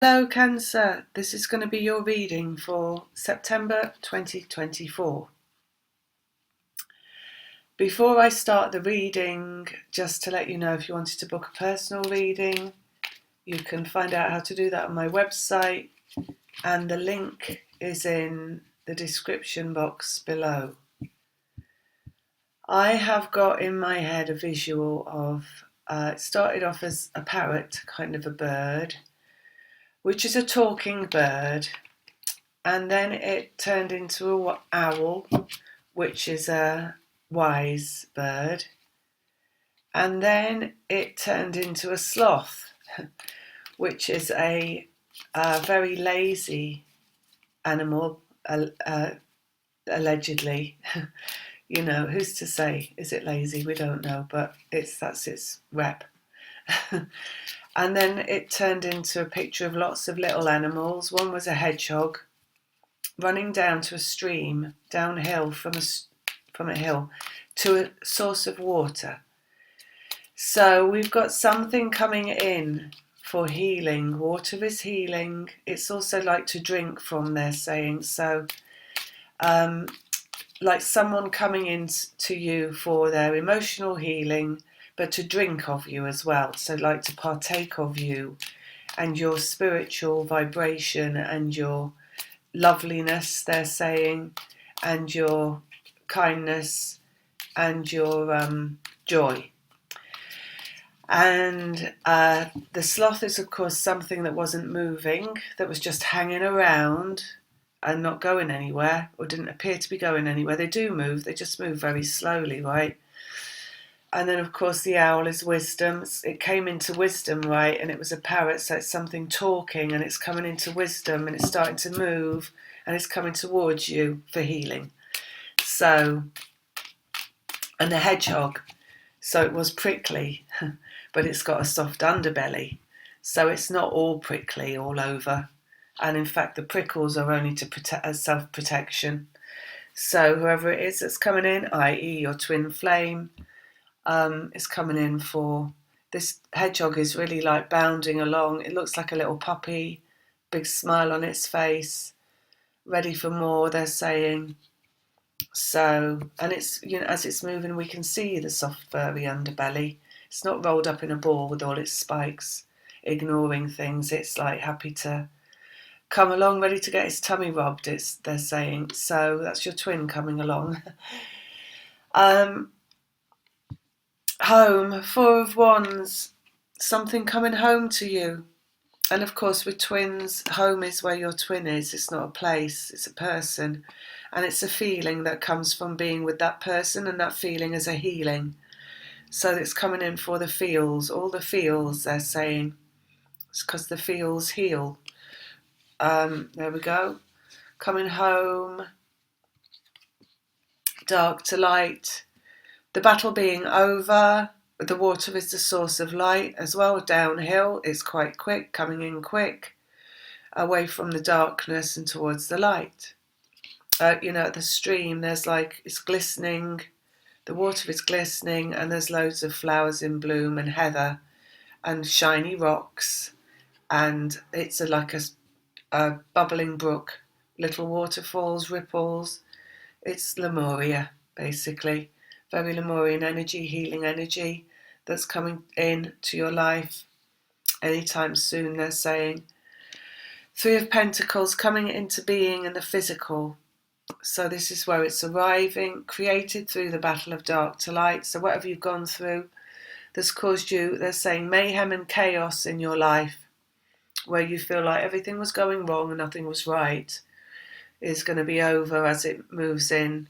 Hello Cancer, this is going to be your reading for September 2024. Before I start the reading, just to let you know, if you wanted to book a personal reading, you can find out how to do that on my website, and the link is in the description box below. I have got in my head a visual of, it started off as a parrot, kind of a bird, which is a talking bird, and then it turned into an owl, which is a wise bird, and then it turned into a sloth, which is a very lazy animal, allegedly. You know, who's to say? Is it lazy? We don't know, but that's its rep. And then it turned into a picture of lots of little animals. One was a hedgehog running down to a stream, downhill from a hill to a source of water. So we've got something coming in for healing. Water is healing. It's also like to drink from, they're saying. So like someone coming in to you for their emotional healing, but to drink of you as well. So like to partake of you and your spiritual vibration and your loveliness, they're saying, and your kindness and your joy. And the sloth is, of course, something that wasn't moving, that was just hanging around and not going anywhere, or didn't appear to be going anywhere. They do move, they just move very slowly, right? And then, of course, the owl is wisdom. It came into wisdom, right? And it was a parrot, so it's something talking, and it's coming into wisdom, and it's starting to move, and it's coming towards you for healing. So, and the hedgehog, so it was prickly, but it's got a soft underbelly. So it's not all prickly all over. And in fact, the prickles are only to protect, as self-protection. So whoever it is that's coming in, i.e. your twin flame, is coming in for this hedgehog is really like bounding along. It looks like a little puppy, big smile on its face, ready for more, they're saying. So, and it's, you know, as it's moving, we can see the soft furry underbelly. It's not rolled up in a ball with all its spikes, ignoring things. It's like happy to come along, ready to get its tummy rubbed, they're saying. So that's your twin coming along. Home, Four of Wands, something coming home to you. And of course, with twins, home is where your twin is. It's not a place, it's a person. And it's a feeling that comes from being with that person, and that feeling is a healing. So it's coming in for the feels, all the feels, they're saying. It's because the feels heal. There we go. Coming home, dark to light. The battle being over. The water is the source of light as well. Downhill, it's quite quick, coming in quick, away from the darkness and towards the light. You know, at the stream, there's like, it's glistening. The water is glistening, and there's loads of flowers in bloom and heather and shiny rocks. And it's like a bubbling brook, little waterfalls, ripples. It's Lemuria, basically. Very Lemurian energy, healing energy that's coming in to your life anytime soon, they're saying. Three of Pentacles coming into being in the physical. So this is where it's arriving, created through the battle of dark to light. So whatever you've gone through that's caused you, they're saying, mayhem and chaos in your life, where you feel like everything was going wrong and nothing was right, is going to be over as it moves in.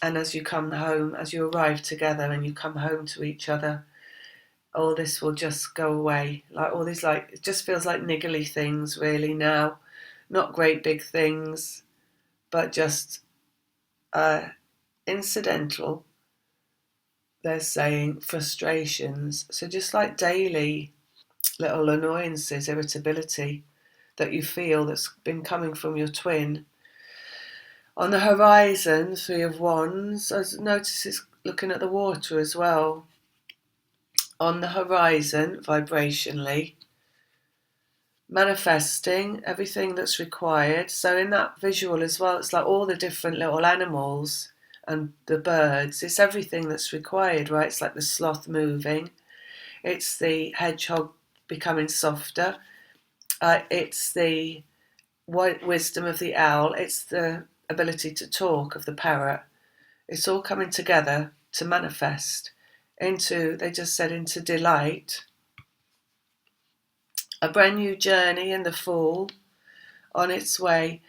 And as you come home, as you arrive together and you come home to each other, all this will just go away. Like all these, like, it just feels like niggly things really now. Not great big things, but just incidental, they're saying, frustrations. So just like daily little annoyances, irritability that you feel that's been coming from your twin. On the horizon, Three of Wands, I notice it's looking at the water as well. On the horizon, vibrationally, manifesting everything that's required. So in that visual as well, it's like all the different little animals and the birds. It's everything that's required, right? It's like the sloth moving. It's the hedgehog becoming softer. It's the white wisdom of the owl. It's the ability to talk of the parrot. It's all coming together to manifest into, they just said, into delight. A brand new journey in the fall on its way.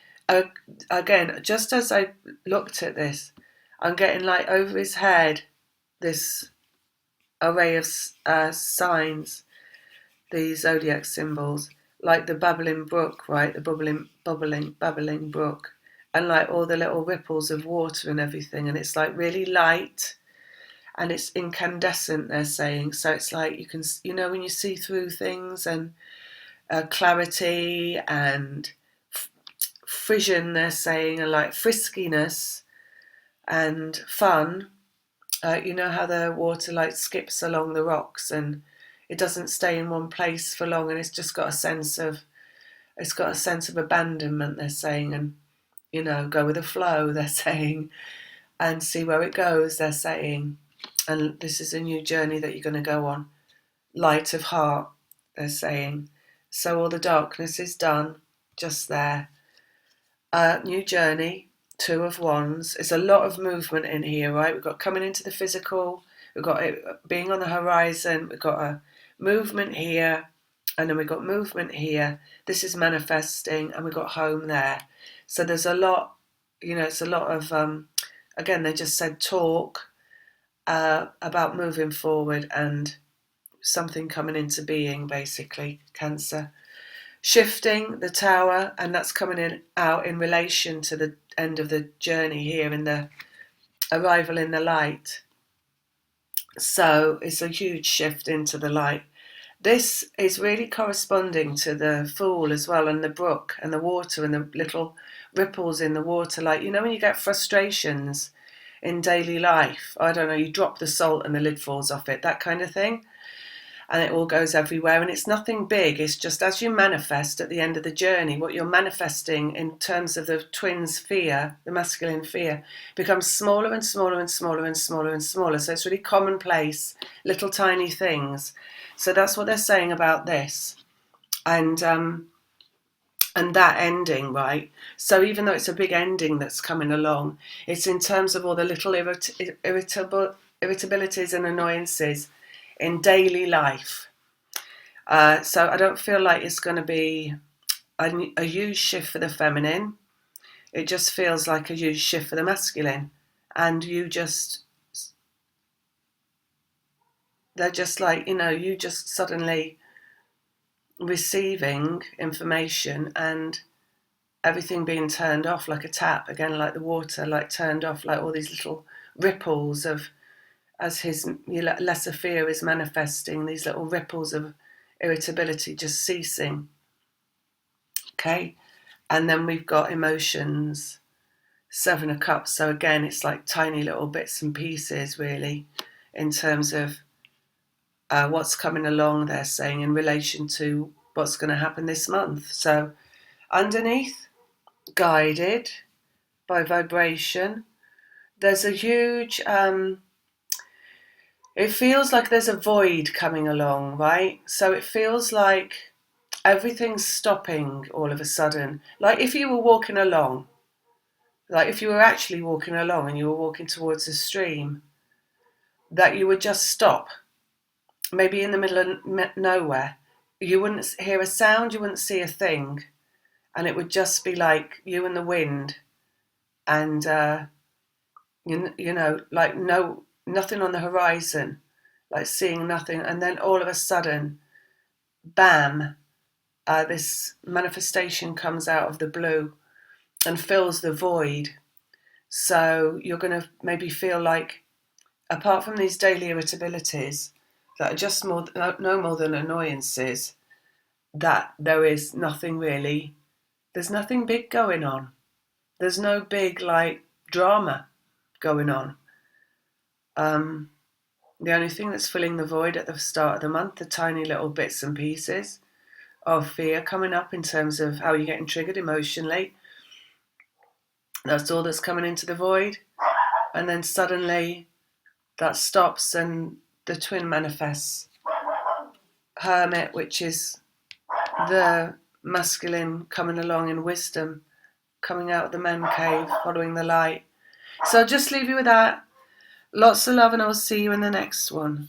Again, just as I looked at this, I'm getting like over his head this array of signs, these zodiac symbols, like the babbling brook, right? The babbling brook, and like all the little ripples of water and everything, and it's like really light, and it's incandescent. They're saying, so it's like you can, when you see through things, and clarity and frisson. They're saying, and like friskiness and fun. You know how the water like skips along the rocks and it doesn't stay in one place for long, and it's just got a sense of abandonment. They're saying, and go with the flow. They're saying, and see where it goes. They're saying, and this is a new journey that you're going to go on. Light of heart. They're saying, so all the darkness is done. Just there. New journey. Two of Wands. There's a lot of movement in here, right? We've got coming into the physical. We've got it being on the horizon. We've got a movement here, and then we've got movement here. This is manifesting, and we've got home there. So there's a lot, it's a lot of, again, they just said talk about moving forward and something coming into being, basically, Cancer. Shifting the Tower, and that's coming out in relation to the end of the journey here in the arrival in the light. So it's a huge shift into the light. This is really corresponding to the Fool as well, and the brook and the water and the little ripples in the water. Like, when you get frustrations in daily life, I don't know, you drop the salt and the lid falls off it, that kind of thing. And it all goes everywhere, and it's nothing big. It's just as you manifest at the end of the journey, what you're manifesting in terms of the twins' fear, the masculine fear, becomes smaller and smaller and smaller and smaller and smaller. So it's really commonplace, little tiny things. So that's what they're saying about this, and that ending, right? So even though it's a big ending that's coming along, it's in terms of all the little irritabilities and annoyances in daily life. So I don't feel like it's going to be a huge shift for the feminine. It just feels like a huge shift for the masculine. And they're just like, you just suddenly receiving information and everything being turned off like a tap, again, like the water, like turned off, like all these little ripples of, as his lesser fear is manifesting, these little ripples of irritability just ceasing. Okay, and then we've got emotions, Seven of Cups. So again, it's like tiny little bits and pieces, really, in terms of what's coming along, they're saying, in relation to what's going to happen this month. So underneath, guided by vibration, there's a huge it feels like there's a void coming along, right? So it feels like everything's stopping all of a sudden. Like if you were walking along, like if you were actually walking along and you were walking towards a stream, that you would just stop, maybe in the middle of nowhere. You wouldn't hear a sound, you wouldn't see a thing, and it would just be like you and the wind, and like nothing on the horizon, like seeing nothing, and then all of a sudden, bam, this manifestation comes out of the blue and fills the void. So you're going to maybe feel like, apart from these daily irritabilities that are just no more than annoyances, that there is nothing really, there's nothing big going on. There's no big like drama going on. The only thing that's filling the void at the start of the month are tiny little bits and pieces of fear coming up in terms of how you're getting triggered emotionally. That's all that's coming into the void. And then suddenly that stops and the twin manifests. Hermit, which is the masculine coming along in wisdom, coming out of the man cave, following the light. So I'll just leave you with that. Lots of love, and I'll see you in the next one.